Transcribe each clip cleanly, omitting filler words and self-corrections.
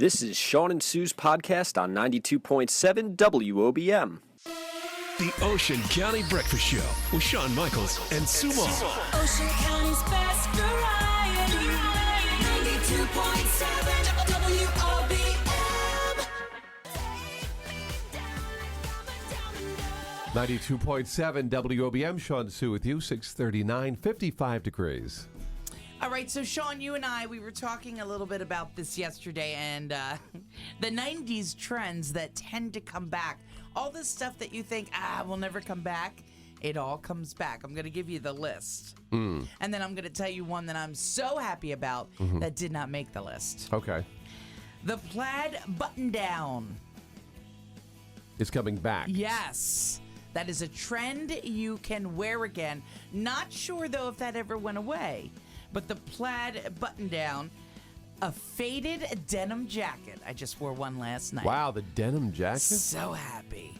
This is Shawn and Sue's podcast on 92.7 WOBM. The Ocean County Breakfast Show with Shawn Michaels and Sue Moss. Ocean County's best variety. 92.7 WOBM. 92.7 WOBM. Shawn and Sue with you. 6:39, 55 degrees. All right, so Shawn, you and we were talking a little bit about this yesterday, and the 90s trends that tend to come back. All this stuff that you think, will never come back, it all comes back. I'm going to give you the list. And then I'm going to tell you one that I'm so happy about that did not make the list. Okay. The plaid button-down. It's coming back. Yes. That is a trend you can wear again. Not sure, though, if that ever went away. But the plaid button-down, a faded denim jacket. I just wore one last night. Wow, the denim jacket? So happy.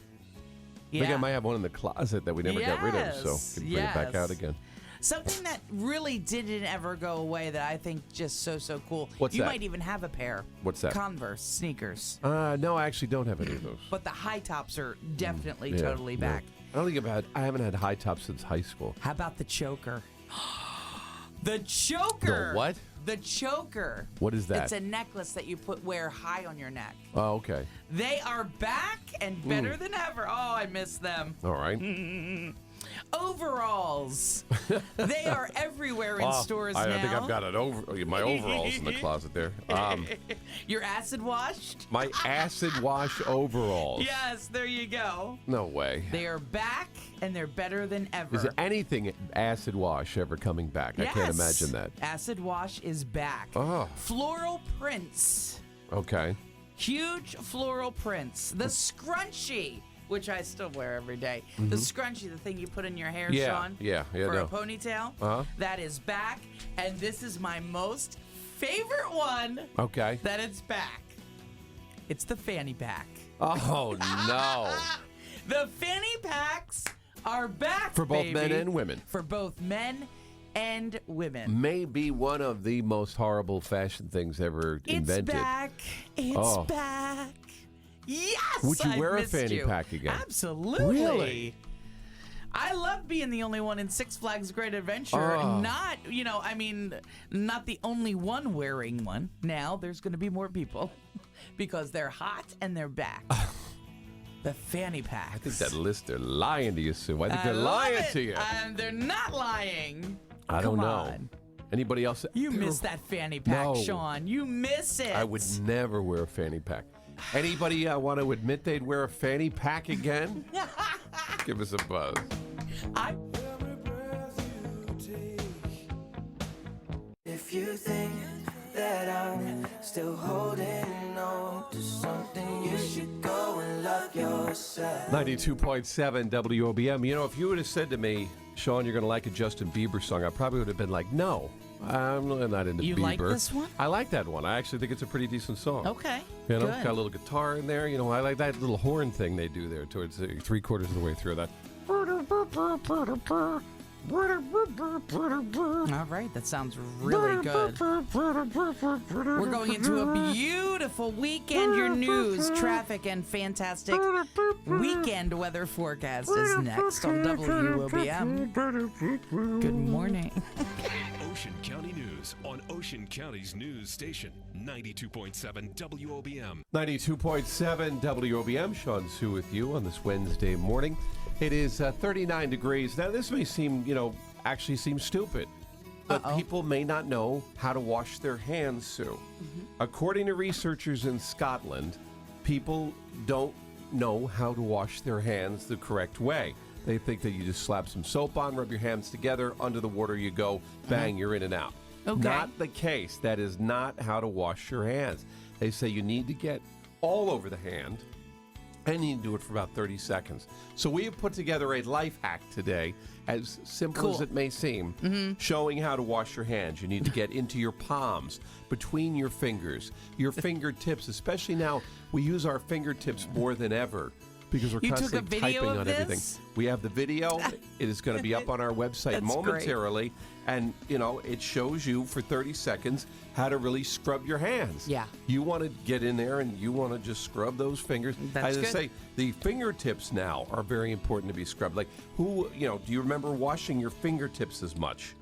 I think I might have one in the closet that we never got rid of, so can bring it back out again. Something that really didn't ever go away that I think just so cool. What's you that? might even have a pair. What's that? Converse sneakers. No, I actually don't have any of those. But the high tops are definitely Yeah, totally yeah. back. I don't think I haven't had high tops since high school. How about the choker? The choker. The what? The choker. What is that? It's a necklace that you wear high on your neck. Oh, okay. They are back and better than ever. Oh, I miss them. All right. Overalls. They are everywhere in stores now. I think I've got my overalls in the closet there. You're acid washed? My acid wash overalls. Yes, there you go. No way. They are back and they're better than ever. Is there anything acid wash ever coming back? I can't imagine that. Acid wash is back. Oh. Floral prints. Okay. Huge floral prints. The scrunchie, which I still wear every day. The scrunchie, the thing you put in your hair, Shawn. Yeah, For no. a ponytail. Uh-huh. That is back. And this is my most favorite one Okay. that it's back. It's the fanny pack. Oh, no. The fanny packs are back, For both baby. men and women. For both men and women. May be one of the most horrible fashion things ever invented. It's back. It's back. Yes! Would you I wear a missed fanny you. pack again? Absolutely. Really? I love being the only one in Six Flags Great Adventure. Oh. Not the only one wearing one. Now there's going to be more people because they're hot and they're back. The fanny packs. I think that list, they're lying to you, Sue. I think they're lying to you. And they're not lying. I don't Come know. on. Anybody else? You miss that fanny pack, No. Shawn. You miss it. I would never wear a fanny pack. Anybody want to admit they'd wear a fanny pack again? Give us a buzz. If you think that I'm still holding on to something, you should go and love yourself. 92.7 WOBM. You know, if you would have said to me, Shawn, you're going to like a Justin Bieber song, I probably would have been like, no, I'm not into You Bieber. like this one? I like that one. I actually think it's a pretty decent song. Okay. You know, Good. got a little guitar in there. You know, I like that little horn thing they do there towards three-quarters of the way through that. All right, that sounds really good. We're going into a beautiful weekend. Your news, traffic, and fantastic weekend weather forecast is next on WOBM. Good morning. Ocean County News on Ocean County's news station, 92.7 WOBM. 92.7 WOBM. Shawn Sue with you on this Wednesday morning. It is 39 degrees. Now, this may seem, actually seem stupid, but people may not know how to wash their hands, Sue. According to researchers in Scotland, people don't know how to wash their hands the correct way. They think that you just slap some soap on, rub your hands together, under the water you go, bang, you're in and out. Okay. Not the case. That is not how to wash your hands. They say you need to get all over the hand, and you need to do it for about 30 seconds. So we have put together a life hack today, as simple as it may seem, showing how to wash your hands. You need to get into your palms, between your fingers, your fingertips, especially now we use our fingertips more than ever because we're You took a constantly video typing of on this? everything. We have the video. It is going to be up on our website That's momentarily. And, it shows you for 30 seconds how to really scrub your hands. Yeah. You want to get in there and you want to just scrub those fingers. That's As I good. say, the fingertips now are very important to be scrubbed. Like, do you remember washing your fingertips as much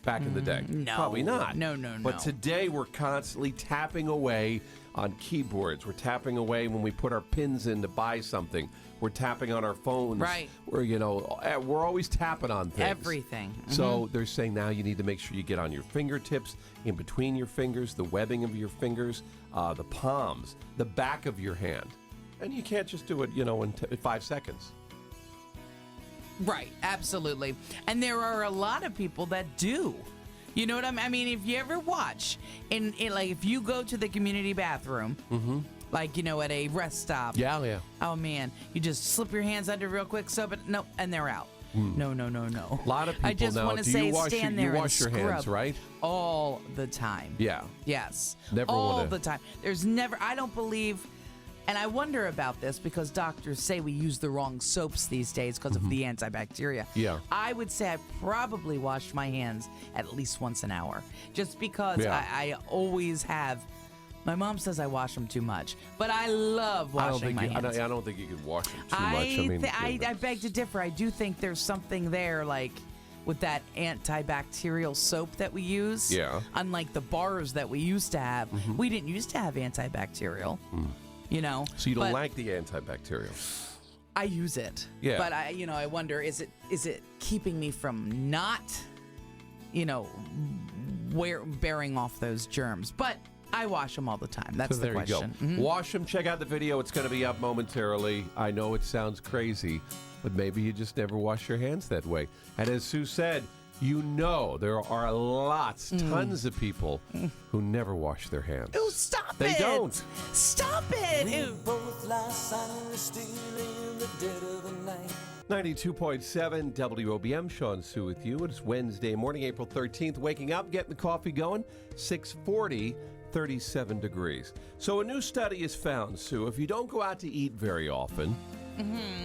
back in the day? No. Probably not. No. But today we're constantly tapping away on keyboards. We're tapping away when we put our pins in to buy something. We're tapping on our phones. Right. We're always tapping on things. Everything. So they're saying now you need to make sure you get on your fingertips, in between your fingers, the webbing of your fingers, the palms, the back of your hand. And you can't just do it, in 5 seconds. Right, absolutely. And there are a lot of people that do. You know what I mean? If you ever watch, like if you go to the community bathroom, like, at a rest stop. Yeah. Oh, man. You just slip your hands under real quick, nope, and they're out. No. A lot of people I just now, want to do say you wash, stand you there wash your and scrub hands, right? all the time. Yeah. Yes. Never all wanna- the time. There's never, I don't believe, and I wonder about this because doctors say we use the wrong soaps these days because of the antibacteria. Yeah. I would say I probably wash my hands at least once an hour just because Yeah. I always have. My mom says I wash them too much, but I love washing my hands. I don't think you could wash them too much. I beg to differ. I do think there's something there, like with that antibacterial soap that we use. Yeah. Unlike the bars that we used to have, we didn't used to have antibacterial. So you don't but like the antibacterial? I use it. Yeah. But I wonder, is it keeping me from not, bearing off those germs? But I wash them all the time. That's So the there question. you go. Wash them. Check out the video. It's going to be up momentarily. I know it sounds crazy, but maybe you just never wash your hands that way. And as Sue said, there are tons of people who never wash their hands. Oh, stop They it! don't. Stop it! We Ew. both lie silently still in the dead of the night. 92.7 WOBM, Shawn Sue with you. It's Wednesday morning, April 13th. Waking up, getting the coffee going. 6:40, 37 degrees. So a new study has found, Sue, if you don't go out to eat very often,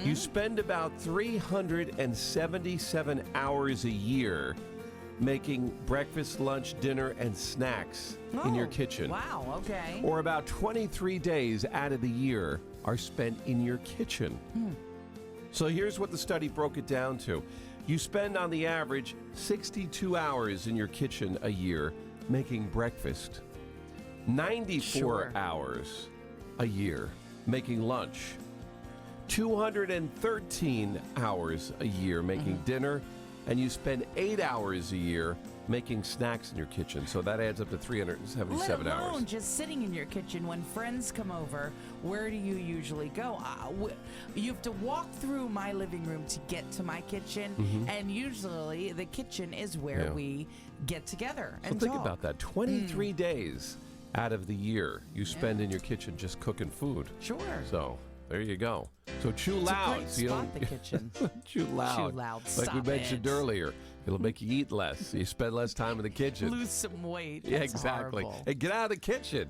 you spend about 377 hours a year making breakfast, lunch, dinner, and snacks in your kitchen. Wow, okay. Or about 23 days out of the year are spent in your kitchen. So here's what the study broke it down to. You spend on the average 62 hours in your kitchen a year making breakfast, 94 hours a year making lunch, 213 hours a year making dinner, and you spend 8 hours a year making snacks in your kitchen. So that adds up to 377 Let alone hours. just sitting in your kitchen when friends come over. Where do you usually go? You have to walk through my living room to get to my kitchen, and usually the kitchen is where we get together So and think talk. about that. 23 days out of the year you spend in your kitchen just cooking food. Sure. So there you go. So chew It's loud. a great so you spot, don't- the kitchen. chew loud. Chew loud. Like we Stop mentioned it. earlier. It'll make you eat less. You spend less time in the kitchen. Lose some weight. Yeah, That's exactly. horrible. Hey, get out of the kitchen.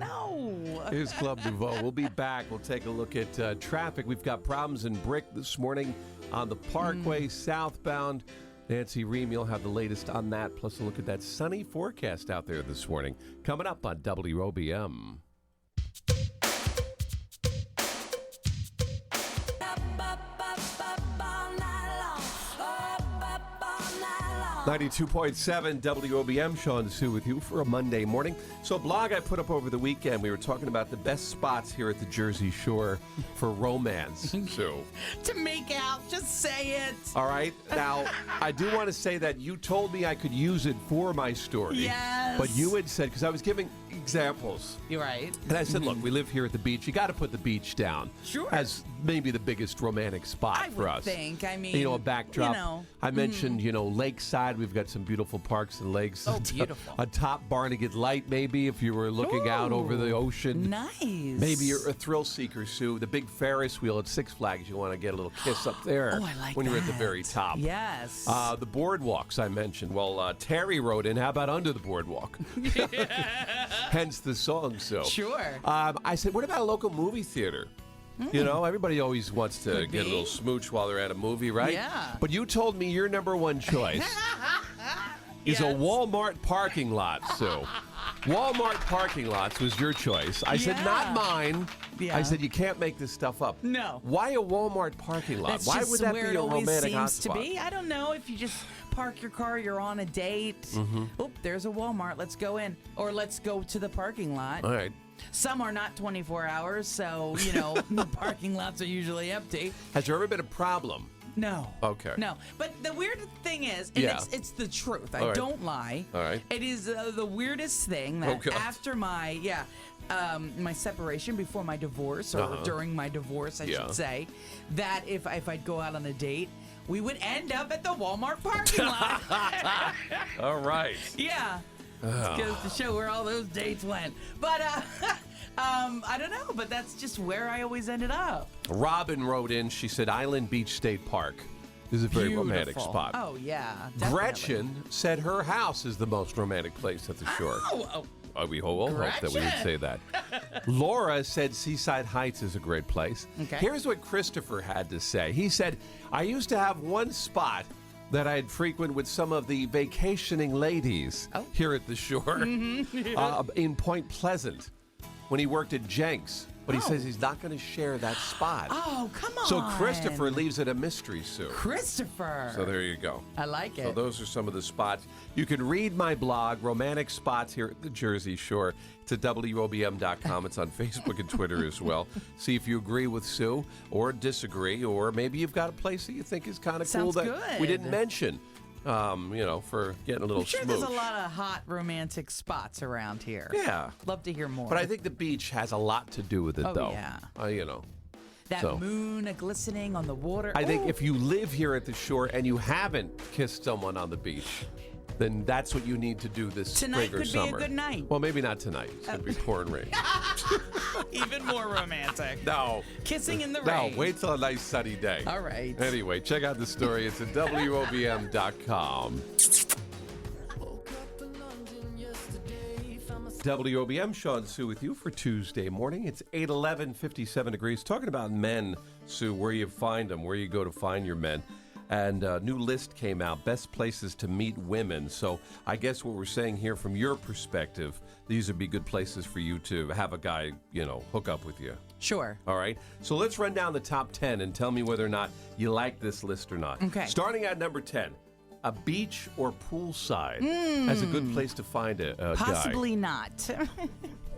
No. Here's Club Nouveau. We'll be back. We'll take a look at traffic. We've got problems in Brick this morning on the Parkway southbound. Nancy Ream, you'll have the latest on that, plus a look at that sunny forecast out there this morning. Coming up on WOBM. 92.7 WOBM, Shawn Sue with you for a Monday morning. So a blog I put up over the weekend, we were talking about the best spots here at the Jersey Shore for romance, Sue. To make out, just say it. All right. Now, I do want to say that you told me I could use it for my story. Yes. But you had said, because I was giving examples, You're right. and I said, look, we live here at the beach. You got to put the beach down. Sure. As maybe the biggest romantic spot I for would us. think. I mean, You know, a backdrop. you know. I mentioned, lakeside. We've got some beautiful parks and lakes. Oh, beautiful. A top Barnegat Light, maybe, if you were looking out over the ocean. Nice. Maybe you're a thrill seeker, Sue. The big Ferris wheel at Six Flags, you want to get a little kiss up there Oh, I like when you're at the that. very top. Yes. The boardwalks I mentioned. Well, Terry wrote in, how about under the boardwalk? Hence the song, Sue. Sure. I said, what about a local movie theater? You know, everybody always wants to Could get a be. little smooch while they're at a movie, right? Yeah. But you told me your number one choice is a Yes. Walmart parking lot, Sue. Walmart parking lots was your choice. I said, not Yeah. mine. Yeah. I said, you can't make this stuff up. No. Why a Walmart parking lot? That's Why just would that where be it a always romantic seems to hotspot? be. I don't know if you just park your car, you're on a date. Mm-hmm. Oop, there's a Walmart. Let's go in, or let's go to the parking lot. All right. Some are not 24 hours, so you know the parking lots are usually empty. Has there ever been a problem? No. Okay. No. But the weird thing is, and Yeah. it's the truth. I All right. don't lie. All right. It is the weirdest thing that Oh, God. after my my separation, before my divorce, or during my divorce, I Yeah. should say, that if I'd go out on a date, we would end up at the Walmart parking lot. All right. Yeah. It goes to show where all those dates went. But I don't know, but that's just where I always ended up. Robin wrote in, she said, Island Beach State Park is a very romantic Beautiful. spot. Oh, yeah. Definitely. Gretchen said her house is the most romantic place at the shore. Oh, We all hope that we would say that. Laura said Seaside Heights is a great place. Okay. Here's what Christopher had to say. He said, I used to have one spot that I'd frequent with some of the vacationing ladies here at the shore in Point Pleasant when he worked at Jenks. But he says he's not going to share that spot. Oh, come on. So Christopher leaves it a mystery, Sue. Christopher. So there you go. I like it. So those are some of the spots. You can read my blog, Romantic Spots here at the Jersey Shore. It's at WOBM.com. It's on Facebook and Twitter as well. See if you agree with Sue or disagree, or maybe you've got a place that you think is kind of cool Sounds that we good. didn't mention, for getting a little I'm sure smooch. there's a lot of hot romantic spots around here. Yeah. Love to hear more. But I think the beach has a lot to do with it, Oh, though. yeah. That so. moon glistening on the water. I think Ooh. if you live here at the shore and you haven't kissed someone on the beach, then that's what you need to do this Tonight spring or could be a summer. good night. Well, maybe not tonight. It's going to be pouring rain. Even more romantic. No. Kissing in the No, rain. wait till a nice sunny day. All right. Anyway, check out the story. It's at WOBM.com. WOBM, Shawn Sue with you for Tuesday morning. It's 8:11, 57 degrees. Talking about men, Sue, where you find them, where you go to find your men. And a new list came out, best places to meet women. So I guess what we're saying here from your perspective, these would be good places for you to have a guy, hook up with you. Sure. All right. So let's run down the top 10 and tell me whether or not you like this list or not. Okay. Starting at number 10, a beach or poolside as a good place to find a guy. Possibly not.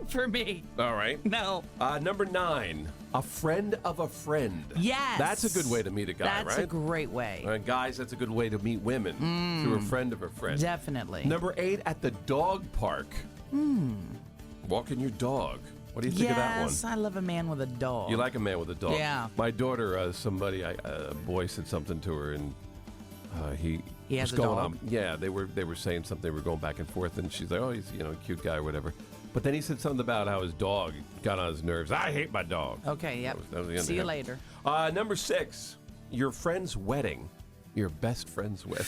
For me. All right. No. Number 9, a friend of a friend. Yes. That's a good way to meet a guy, That's right? a great way. Guys, that's a good way to meet women, through a friend of a friend. Definitely. Number 8, at the dog park. Walking your dog. What do you think of that one? Yes, I love a man with a dog. You like a man with a dog. Yeah. My daughter, a boy said something to her, and he has was a going dog? on. Yeah, they were saying something. They were going back and forth, and she's like, "Oh, he's a cute guy or whatever." But then he said something about how his dog got on his nerves. I hate my dog. Okay, yep. That was the end See of you him. later. Number 6, your friend's wedding. Your best friend's wedding.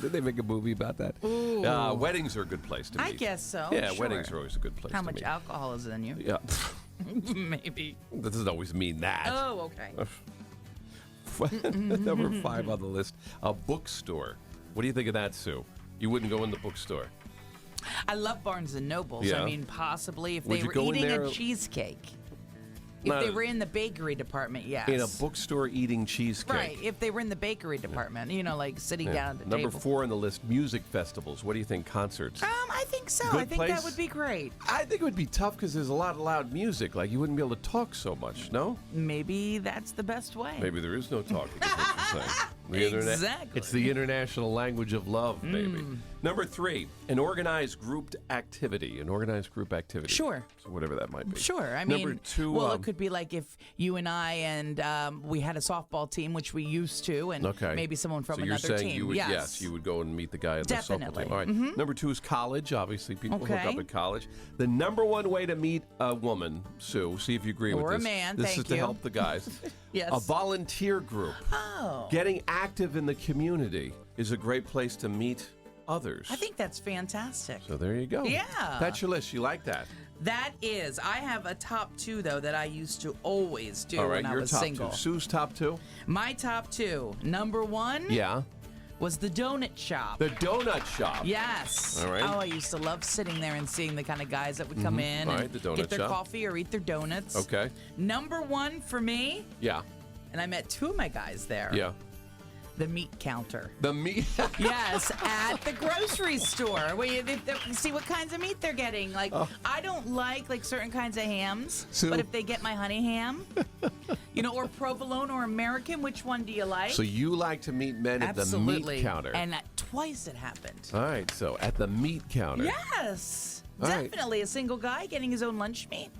Did they make a movie about that? Ooh. Weddings are a good place to meet. I guess so. Yeah, sure. weddings are always a good place How to much meet. alcohol is in you? Yeah. Maybe. That doesn't always mean that. Oh, okay. Number 5 on the list, a bookstore. What do you think of that, Sue? You wouldn't go in the bookstore. I love Barnes and Nobles. Yeah. I mean, possibly if Would they you were go in eating there? a cheesecake. If Not they a- were in the bakery department, yes. In a bookstore eating cheesecake. Right. If they were in the bakery department, like sitting Yeah. down at the Number table. 4 on the list, music festivals. What do you think? Concerts. I think so. Good I think place? that would be great. I think it would be tough because there's a lot of loud music. Like, you wouldn't be able to talk so much, no? Maybe that's the best way. Maybe there is no talking, is what you're saying. The internet- Exactly. It's the international language of love, baby. Number 3, an organized group activity. An organized group activity. Sure. So whatever that might be. Sure. I Number mean, 2, well, it could be like if you and I and we had a softball team, which we used to, and okay. maybe someone from so another you're saying team. you would, yes. you would go and meet the guy at the softball Definitely. team. All right. Number 2 is college. Obviously, people hook Okay. up at college. The number 1 way to meet a woman, Sue, see if you agree with Or a this. man, This thank is to you. help the guys. Yes. A volunteer group. Oh. Getting active in the community is a great place to meet others. I think that's fantastic. So there you go. Yeah. That's your list. You like that? That is. I have a top 2, though, that I used to always do All right, when I your was top single. 2. Sue's top 2? My top 2. Number 1 Yeah. was the donut shop. The donut shop. Yes. All right. Oh, I used to love sitting there and seeing the kind of guys that would come in All and right, the donut get their shop. coffee or eat their donuts. Okay. Number 1 for me, Yeah. and I met 2 of my guys there. Yeah. The meat counter. The meat. Yes, at the grocery store. Where you see what kinds of meat they're getting. Like, I don't like certain kinds of hams, So- but if they get my honey ham, or provolone or American, which one do you like? So you like to meet men at the Absolutely. meat counter. And twice it happened. All right, so at the meat counter. Yes, All right. definitely a single guy getting his own lunch meat.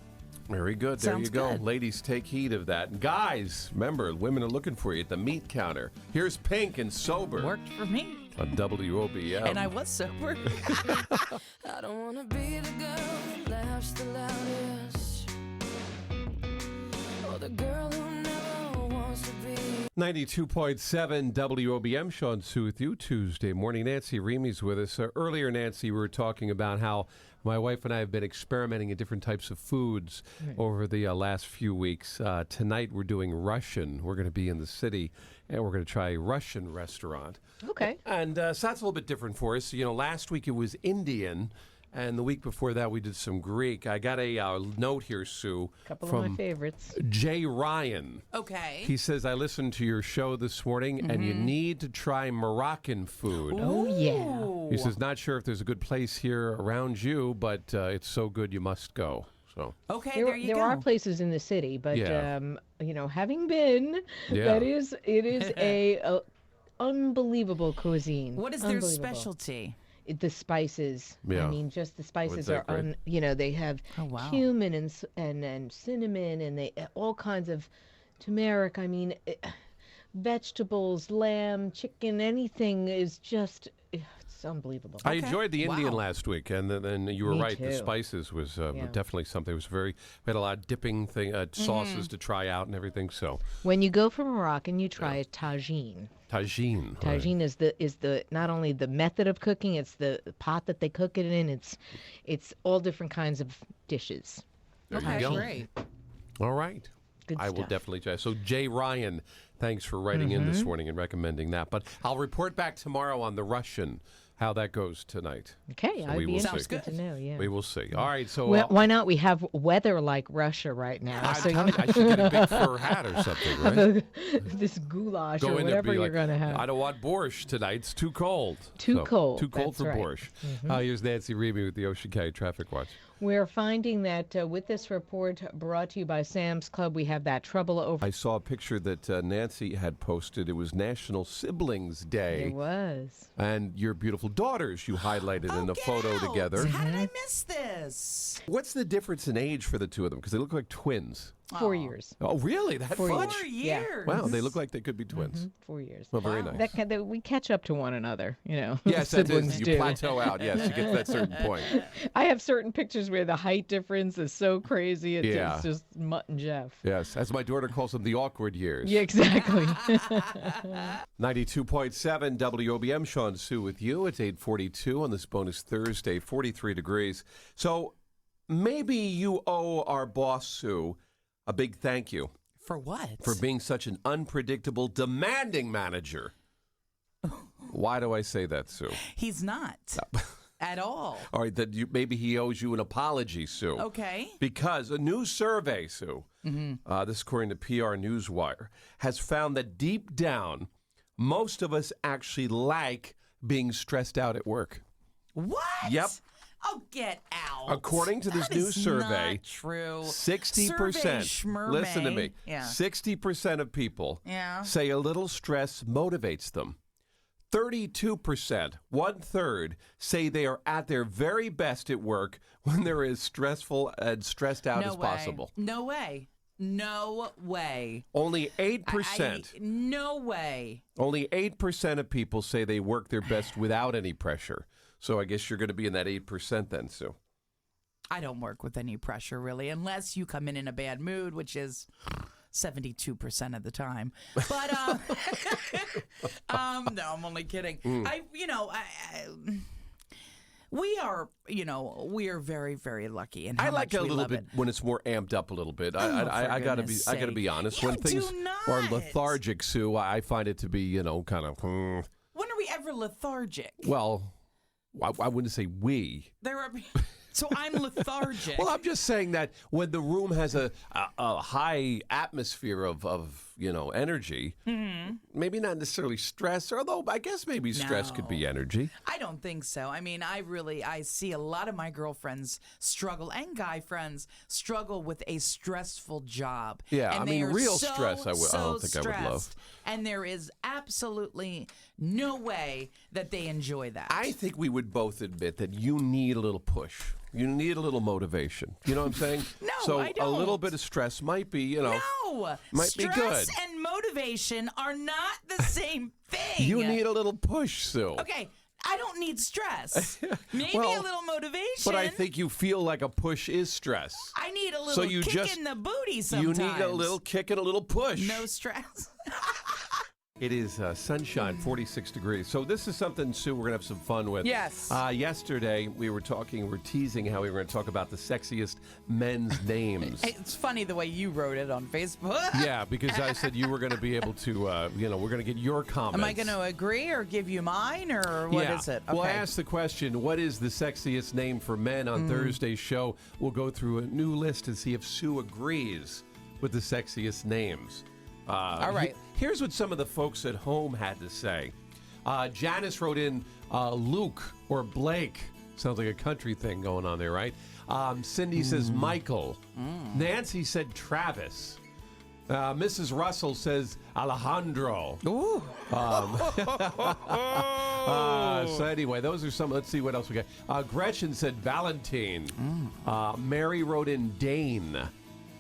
Very good. There Sounds you go. good. Ladies, take heed of that. And guys, remember, women are looking for you at the meat counter. Here's Pink and Sober Worked for me, on WOBM. and I was sober. I don't wanna be the girl that laughs the loudest, or the girl who never wants to be. 92.7 WOBM. Shawn Sue with you Tuesday morning. Nancy Remy's with us. Earlier, Nancy, we were talking about how my wife and I have been experimenting in different types of foods over the last few weeks. Tonight, we're doing Russian. We're going to be in the city, and we're going to try a Russian restaurant. Okay. And so that's a little bit different for us. Last week it was Indian, and the week before that we did some Greek. I got a note here, Sue, Couple from of my favorites. Jay Ryan. Okay. He says, I listened to your show this morning, and you need to try Moroccan food. Oh, yeah. He says, not sure if there's a good place here around you, but it's so good you must go. So Okay, There, there you there go. are places in the city, but Yeah. having been, Yeah. it is a unbelievable cuisine. What is their Unbelievable. specialty? The spices. Yeah. I mean, just the spices that are great? they have Oh, wow. cumin and cinnamon and they all kinds of turmeric. I mean, vegetables, lamb, chicken, anything is just it's unbelievable. I enjoyed the Indian Wow. last week, and then you were Me right. The too. spices was Yeah. definitely something. It was we had a lot of dipping sauces to try out and everything. So When you go for Moroccan, you try a tagine. tagine. Tagine is the not only the method of cooking, it's the pot that they cook it in. It's all different kinds of dishes. There you Okay, go. great. All right. Good I will stuff. definitely try. So Jay Ryan, thanks for writing in this morning and recommending that. But I'll report back tomorrow on the Russian, how that goes tonight. Okay, So I'd we be will interested see. to know. Yeah. We will see. All right. So Well, why not? We have weather like Russia right now. I, So I should get a big fur hat or something, right? this goulash Go or in there, whatever be you're like, going to have. I don't want borscht tonight. It's too cold. Too cold, Too cold that's for right. borscht. Here's Nancy Remy with the Ocean County Traffic Watch. We're finding that with this report brought to you by Sam's Club, we have that trouble over. I saw a picture that Nancy had posted. It was National Siblings Day. It was. And your beautiful daughters you highlighted in a Get photo out. together. How did I miss this? What's the difference in age for the two of them? Because they look like twins. 4 years. Oh, really? That 4 much? 4 Yeah. years. Wow, they look like they could be twins. 4 years. Well, very Wow. nice. That we catch up to one another, Yes, that siblings is. You do. plateau out. Yes, you get to that certain point. I have certain pictures where the height difference is so crazy. Yeah. It's just Mutt and Jeff. Yes, as my daughter calls them, the awkward years. Yeah, exactly. 92.7 WOBM. Shawn Sue with you. It's 8:42 on this bonus Thursday, 43 degrees. So maybe you owe our boss, Sue, a big thank you For what? for being such an unpredictable, demanding manager. Why do I say that, Sue? He's not at all. All right, maybe he owes you an apology, Sue. Okay. Because a new survey, Sue, this according to PR Newswire, has found that deep down, most of us actually like being stressed out at work. What? Yep. Oh, get out. According to this That new is survey, not true. 60%. Survey Listen to me. schmermey. Yeah. 60% of people Yeah. say a little stress motivates them. 32%, 1/3, say they are at their very best at work when they're as stressful and stressed out No as way. possible. No way. No way. Only 8%. No way. Only 8% of people say they work their best without any pressure. So I guess you're going to be in that 8% then, Sue. I don't work with any pressure, really, unless you come in a bad mood, which is 72% of the time. But no, I'm only kidding. We are, we are very, very lucky. And I like it a little bit when it's more amped up a little bit. I gotta be honest. You When things do not. are lethargic, Sue, I find it to be kind of. When are we ever lethargic? Well, I wouldn't say we. There are. So I'm lethargic. Well, I'm just saying that when the room has a high atmosphere of energy, maybe not necessarily stress, although I guess maybe stress could be energy. I don't think so. I mean, I see a lot of my girlfriends struggle, and guy friends struggle with a stressful job. Yeah, and I mean, real stress I don't think I would love. stressed, And there is absolutely no way that they enjoy that. I think we would both admit that you need a little push. You need a little motivation. You know what I'm saying? No, so I don't. a little bit of stress might be, No, might stress be good. and motivation are not the same thing. You need a little push, Sue. Okay, I don't need stress. Maybe Well, a little motivation. But I think you feel like a push is stress. I need a little So you kick just- in the booty sometimes. You need a little kick and a little push. No stress. It is sunshine, 46 degrees. So this is something, Sue, we're going to have some fun with. Yes. Yesterday, we're teasing how we were going to talk about the sexiest men's names. It's funny the way you wrote it on Facebook. Yeah, because I said you were going to be able to, we're going to get your comments. Am I going to agree or give you mine or what is it? Well, I asked the question, what is the sexiest name for men on Thursday's show? We'll go through a new list and see if Sue agrees with the sexiest names. All right. Here's what some of the folks at home had to say. Janice wrote in Luke or Blake. Sounds like a country thing going on there, right? Cindy says Michael. Nancy said Travis. Mrs. Russell says Alejandro. Ooh. So anyway, those are some. Let's see what else we got. Gretchen said Valentine. Mary wrote in Dane.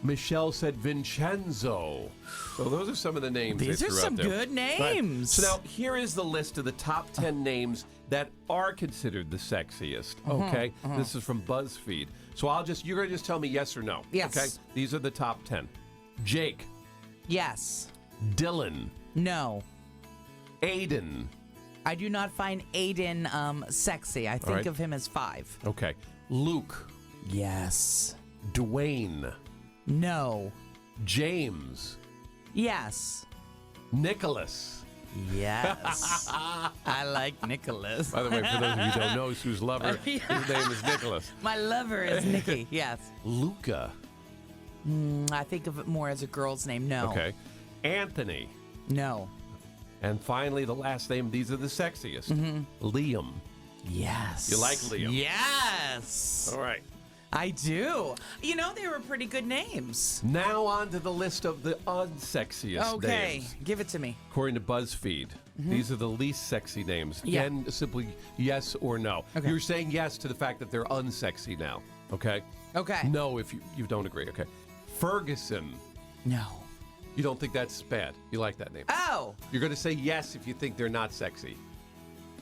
Michelle said Vincenzo. So those are some of the names These they are threw some out there. good names. Right. So now here is the list of the top 10 names that are considered the sexiest. Okay, this is from BuzzFeed. So you're gonna just tell me yes or no. Yes. Okay. These are the top 10. Jake, Yes. Dylan, No. Aiden. I do not find Aiden sexy. I think right. of him as 5. Okay, Luke, Yes. Dwayne, No. James, Yes. Nicholas. Yes. I like Nicholas. By the way, for those of you who don't know, Sue's lover, his name is Nicholas. My lover is Nikki. Yes. Luca. I think of it more as a girl's name. No. Okay. Anthony. No. And finally, the last name, these are the sexiest. Liam. Yes. You like Liam? Yes. All right. I do. They were pretty good names. Now on to the list of the unsexiest Okay. names. Give it to me. According to BuzzFeed, these are the least sexy names. Yeah. Again, simply yes or no. Okay. You're saying yes to the fact that they're unsexy now. Okay? Okay. No if you don't agree. Okay. Ferguson. No. You don't think that's bad. You like that name. Oh. You're going to say yes if you think they're not sexy.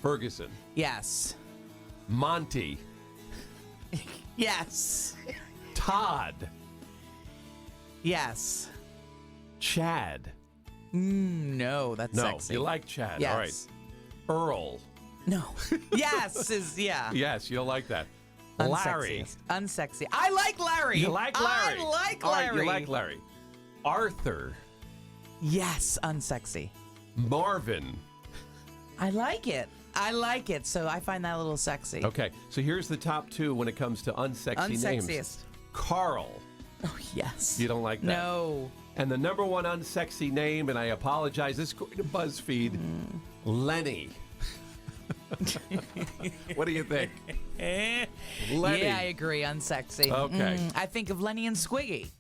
Ferguson. Yes. Monty. Yes. Todd. Yes. Chad. No, that's No, sexy. you like Chad. Yes. All right. Earl. No. Yes is yeah. Yes, you don't like that. Larry. Unsexy. I like Larry. You like Larry. I like All right, Larry. you like Larry. Arthur. Yes, unsexy. Marvin. I like it. So I find that a little sexy. Okay, so here's the top 2 when it comes to unsexy names. Unsexiest. Carl. Oh, yes. You don't like that? No. And the number 1 unsexy name, and I apologize, this is according to BuzzFeed, Lenny. What do you think? Lenny. Yeah, I agree. Unsexy. Okay. I think of Lenny and Squiggy.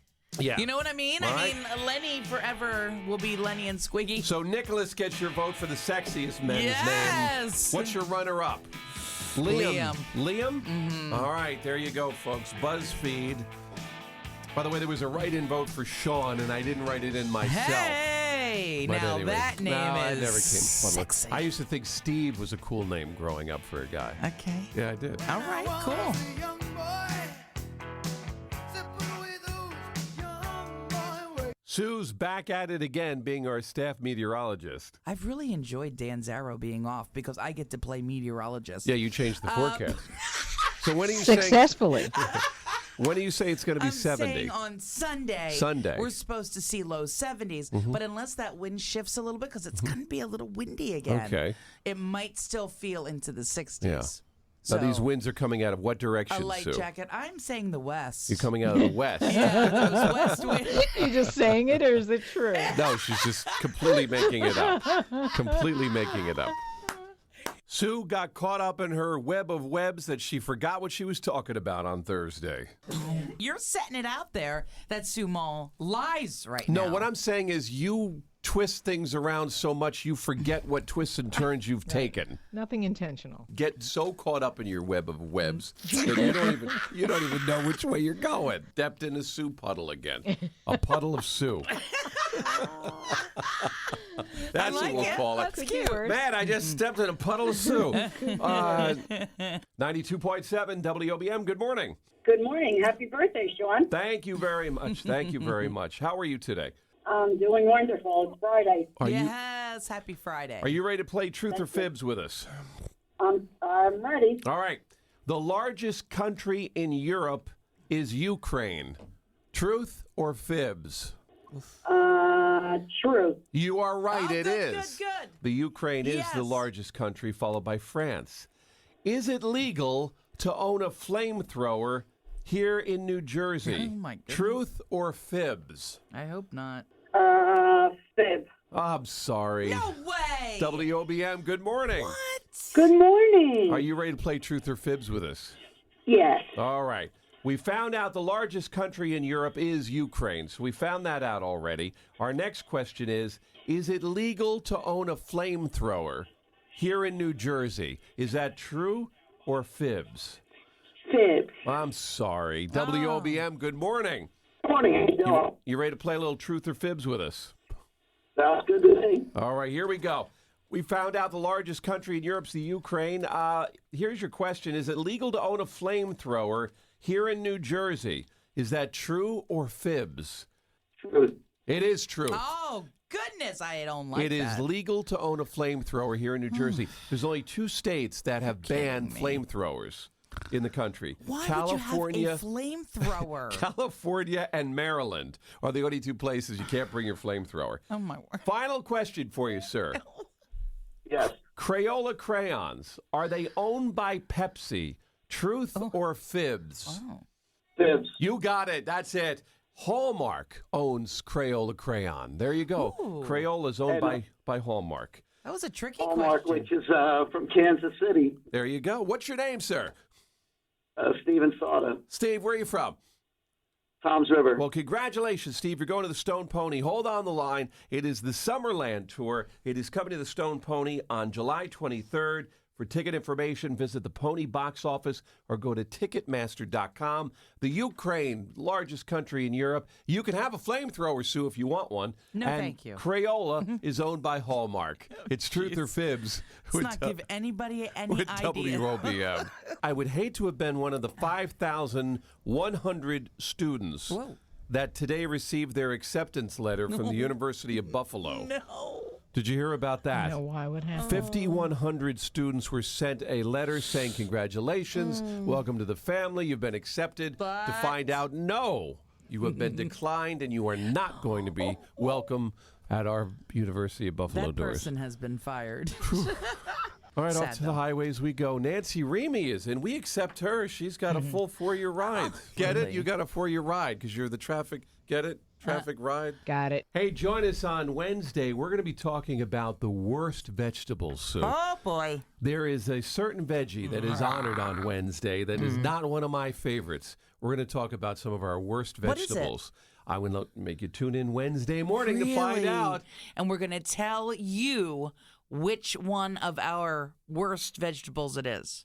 Yeah. You know what I mean? All I right. mean, Lenny forever will be Lenny and Squiggy. So Nicholas gets your vote for the sexiest men's Yes! name. What's your runner-up? Liam. Liam? Mm-hmm. All right, there you go, folks. BuzzFeed. By the way, there was a write-in vote for Shawn, and I didn't write it in myself. Hey, But now anyway, that name I is never came fun with. sexy. I used to think Steve was a cool name growing up for a guy. Okay. Yeah, I did. All right, cool. Sue's back at it again, being our staff meteorologist. I've really enjoyed Dan Zarrow being off because I get to play meteorologist. Yeah, you changed the forecast. So when are you saying? Successfully. When do you say it's going to be 70? I'm saying on Sunday. Sunday. We're supposed to see low 70s, but unless that wind shifts a little bit, because it's going to be a little windy again. Okay. It might still feel into the 60s. Yeah. So, Now, these winds are coming out of what direction, a light Sue? jacket. I'm saying the west. You're coming out of the west. Yeah, those west winds. You just saying it, or is it true? No, she's just completely making it up. Completely making it up. Sue got caught up in her web of webs that she forgot what she was talking about on Thursday. You're setting it out there that Sue Mall lies right now. No, what I'm saying is you twist things around so much you forget what twists and turns you've taken. Nothing intentional. Get so caught up in your web of webs that you don't even know which way you're going. Stepped in a Sue puddle again. A puddle of Sue. That's what we'll call it. That's cute. Man, I just stepped in a puddle of Sue. 92.7 WOBM, good morning. Good morning. Happy birthday, Shawn. Thank you very much. Thank you very much. How are you today? I'm doing wonderful. It's Friday. Yes, happy Friday. Are you ready to play Truth or Fibs with us? I'm ready. All right. The largest country in Europe is Ukraine. Truth or fibs? Truth. You are right, Oh, it good, is. good. The Ukraine is the Yes. largest country, followed by France. Is it legal to own a flamethrower here in New Jersey? Oh, my goodness. Truth or fibs? I hope not. Fib. I'm sorry. No way. WOBM, good morning. What? Good morning. Are you ready to play Truth or Fibs with us? Yes. All right. We found out the largest country in Europe is Ukraine, so we found that out already. Our next question is it legal to own a flamethrower here in New Jersey? Is that true or fibs? Fib. I'm sorry. WOBM, good morning. Morning. You ready to play a little Truth or Fibs with us? Sounds good to me. All right, here we go. We found out the largest country in Europe is the Ukraine. Here's your question. Is it legal to own a flamethrower here in New Jersey? Is that true or fibs? Truth. It is true. Oh, goodness, I don't like It is that. legal to own a flamethrower here in New Jersey. There's only 2 states that have banned flamethrowers in the country. Why California, would you have a flamethrower? California and Maryland are the only 2 places you can't bring your flamethrower. Oh, my word. Final question for you, sir. Yes. Crayola crayons, are they owned by Pepsi? Truth or fibs? Oh. Fibs. You got it. That's it. Hallmark owns Crayola crayon. There you go. Ooh. Crayola's owned by Hallmark. That was a tricky Hallmark, question. which is from Kansas City. There you go. What's your name, sir? Steven Sauter. Steve, where are you from? Tom's River. Well, congratulations, Steve. You're going to the Stone Pony. Hold on the line. It is the Summerland Tour. It is coming to the Stone Pony on July 23rd. For ticket information, visit the Pony box office or go to Ticketmaster.com. The Ukraine, largest country in Europe. You can have a flamethrower, Sue, if you want one. No, and thank you. Crayola is owned by Hallmark. It's Truth or Fibs. Let's not give anybody any with idea. WOBM. I would hate to have been one of the 5,100 students that today received their acceptance letter from the University of Buffalo. No. Did you hear about that? No, why would happen? 5,100 students were sent a letter saying, congratulations, welcome to the family, you've been accepted, to find out, no, you have been declined and you are not going to be welcome at our University of Buffalo That doors. person has been fired. All right, Sad, off to the highways we go. Nancy Remy is in. We accept her. She's got a full 4-year ride. Get it? You got a 4-year ride because you're the traffic. Get it? Traffic ride. Got it. Hey, join us on Wednesday. We're going to be talking about the worst vegetables, Sue. Oh, boy. There is a certain veggie that is honored on Wednesday that is not one of my favorites. We're going to talk about some of our worst What is it? vegetables. I will make you tune in Wednesday morning to find Really? out. And we're going to tell you which one of our worst vegetables it is.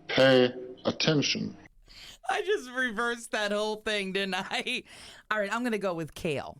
Pay attention. I just reversed that whole thing, didn't I? All right, I'm going to go with kale.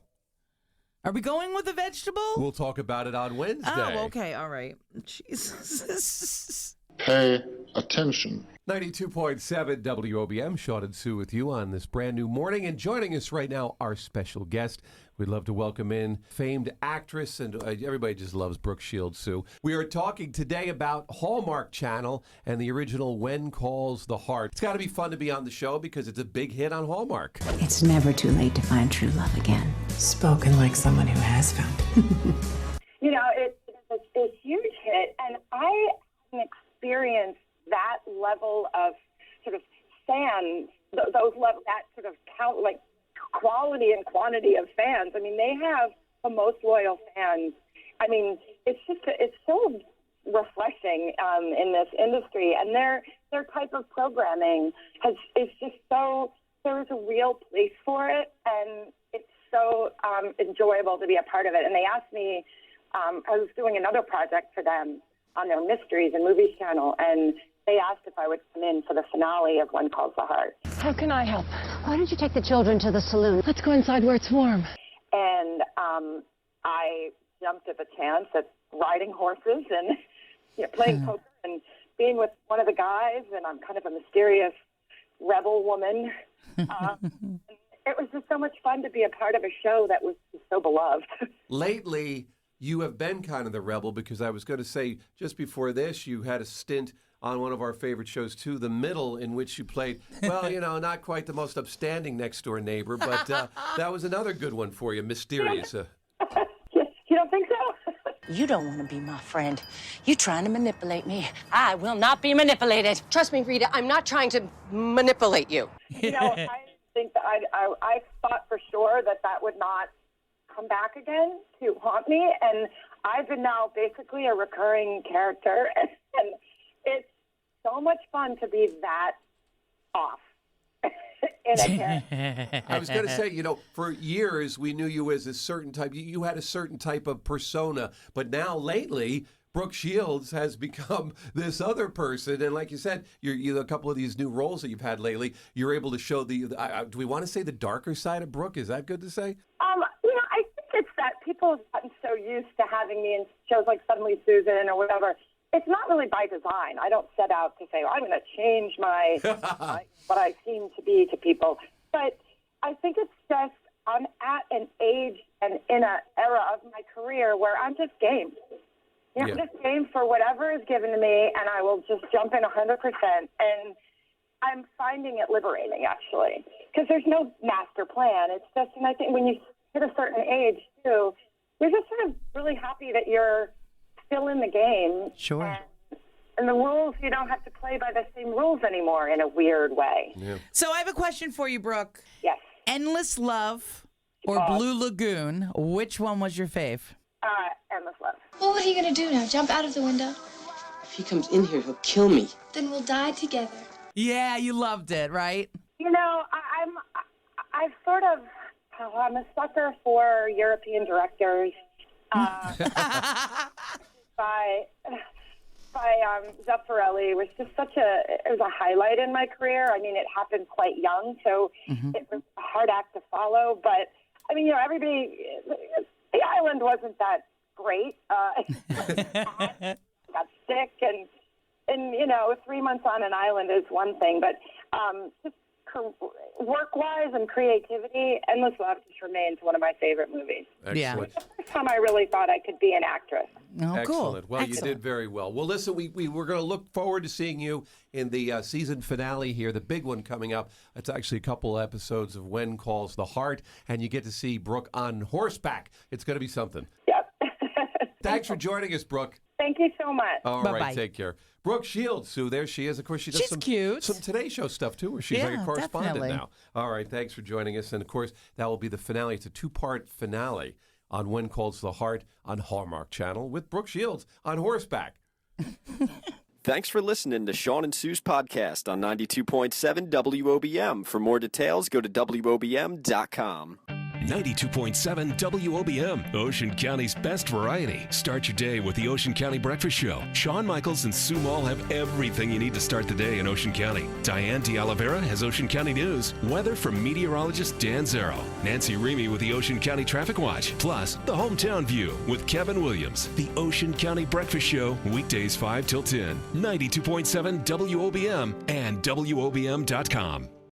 Are we going with a vegetable? We'll talk about it on Wednesday. Oh, okay. All right. Jesus. Pay attention. 92.7 WOBM, Shawn and Sue with you on this brand new morning. And joining us right now, our special guest. We'd love to welcome in famed actress, and everybody just loves Brooke Shields, Sue. We are talking today about Hallmark Channel and the original When Calls the Heart. It's got to be fun to be on the show because it's a big hit on Hallmark. It's never too late to find true love again. Spoken like someone who has found it. You know, it's a huge hit, and I haven't experienced that level of sort of fans, those level, that sort of count, like quality and quantity of fans. I mean, they have the most loyal fans. I mean, it's so refreshing in this industry, and their type of programming is just so, there is a real place for it, and it's so enjoyable to be a part of it. And they asked me, I was doing another project for them on their Mysteries and Movies channel, and they asked if I would come in for the finale of When Calls the Heart. How can I help? Why don't you take the children to the saloon? Let's go inside where it's warm. And I jumped at the chance at riding horses and playing poker and being with one of the guys, and I'm kind of a mysterious rebel woman. It was just so much fun to be a part of a show that was so beloved. Lately, you have been kind of the rebel, because I was going to say, just before this, you had a stint on one of our favorite shows, too, The Middle, in which you played, well, not quite the most upstanding next-door neighbor, but that was another good one for you, mysterious. You don't think so? You don't want to be my friend. You trying to manipulate me. I will not be manipulated. Trust me, Rita, I'm not trying to manipulate you. I think that I thought for sure that would not come back again to haunt me, and I've been now basically a recurring character, and it's so much fun to be that off in a character. I was going to say, for years we knew you as a certain type. You had a certain type of persona, but now lately, Brooke Shields has become this other person, and like you said, you a couple of these new roles that you've had lately, you're able to show do we want to say the darker side of Brooke? Is that good to say? I think it's that people have gotten so used to having me in shows like Suddenly Susan or whatever. It's not really by design. I don't set out to say, I'm going to change my what I seem to be to people. But I think it's just I'm at an age and in an era of my career where I'm just game. I'm just game for whatever is given to me, and I will just jump in 100%. And I'm finding it liberating, actually, because there's no master plan. It's just, and I think when you hit a certain age, too, you're just sort of really happy that you're still in the game. Sure. And the rules, you don't have to play by the same rules anymore in a weird way. Yeah. So I have a question for you, Brooke. Yes. Endless Love or Blue Lagoon, which one was your fave? Endless Love. Well, what are you going to do now? Jump out of the window? If he comes in here, he'll kill me. Then we'll die together. Yeah, you loved it, right? I've sort of, I'm a sucker for European directors. by Zeffirelli was just it was a highlight in my career. I mean, it happened quite young, so it was a hard act to follow. But, I mean, everybody, the island wasn't that great. Got sick, and 3 months on an island is one thing, but just work-wise and creativity, Endless Love just remains one of my favorite movies. Excellent. Yeah. It was the first time I really thought I could be an actress. Oh, Excellent. cool. Well, Excellent. You did very well. Well, listen, we're going to look forward to seeing you in the season finale here, the big one coming up. It's actually a couple episodes of When Calls the Heart, and you get to see Brooke on horseback. It's going to be something. Yep. Thanks for joining us, Brooke. Thank you so much. All Bye-bye. right, take care. Brooke Shields, Sue, there she is. Of course, she does She's cute. some Today Show stuff, too, where she's like a correspondent definitely. now. All right, thanks for joining us. And, of course, that will be the finale. It's a two-part finale on When Calls the Heart on Hallmark Channel with Brooke Shields on horseback. Thanks for listening to Shawn and Sue's podcast on 92.7 WOBM. For more details, go to WOBM.com. 92.7 WOBM, Ocean County's best variety. Start your day with the Ocean County Breakfast Show. Shawn Michaels and Sue Moll have everything you need to start the day in Ocean County. Diane D'Oliveira has Ocean County News. Weather from meteorologist Dan Zarrow. Nancy Remy with the Ocean County Traffic Watch. Plus, the Hometown View with Kevin Williams. The Ocean County Breakfast Show, weekdays 5 till 10. 92.7 WOBM and WOBM.com.